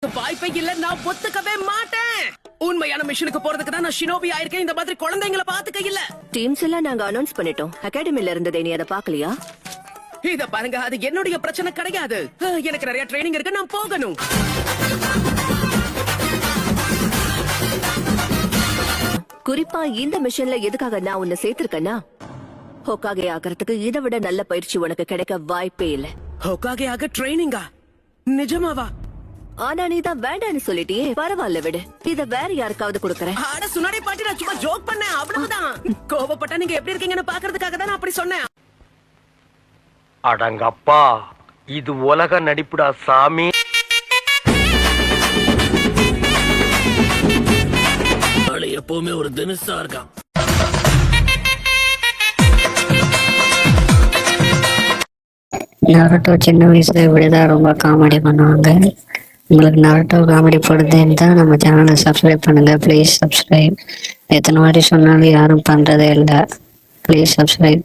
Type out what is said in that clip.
அதுக்கு வாய்ப்பே இல்ல, நான் ஒத்துக்கவே மாட்டேன். உண்மையான மிஷனுக்கு போறதுக்கு தான் நான் ஷினோபி ஆயிருக்கேன். இந்த மாதிரி குழந்தைங்களை பாத்துக்க இல்ல. டீம்ஸ் எல்லாம் நாங்க அனௌன்ஸ் பண்ணிட்டோம். அகாடமில இருந்ததே, நீ அதை பாக்கலையா? இத பாருங்க, அது என்னுடைய பிரச்சனை கிடையாது. எனக்கு நிறைய ட்ரைனிங் இருக்கு, நான் போகணும். குறிப்பா இந்த மிஷன்ல எதுக்காக நான் உன்னை சேர்த்திருக்கேன்னா, ஹோக்காகே ஆகிறதுக்கு இதை விட நல்ல பயிற்சி உனக்கு கிடைக்க வாய்ப்பே இல்ல. ஹோக்காகே ஆக ட்ரைனிங்கா? நிஜமாவா? ஆனா நீ தான் வேண்டான்னு சொல்லிட்டியே. பரவாயில்ல விடு, இத வேற யாருக்காவது கொடுக்கறேன். ஆட சுனாடி பாட்டி, நான் சும்மா ஜோக் பண்ணேன், அவ்வளவுதான். கோவப்பட்டா நீங்க எப்படி இருக்கீங்கன்னு பாக்குறதுக்காக தான் நான் அப்படி சொன்னேன். அடங்கப்பா, இது உலக நடிப்புடா சாமி. எப்பவுமே ஒரு தினசா இருக்கான். நருட்டோ சின்ன வயசுல இப்படிதான் ரொம்ப காமெடி பண்ணுவாங்க. உங்களுக்கு நருட்டோ காமெடி போடுதுன்னு தான் நம்ம சேனலை சப்ஸ்கிரைப் பண்ணுங்க. Please subscribe. எத்தனை வாட்டி சொன்னாலும் யாரும் பண்றதே இல்லை. Please subscribe.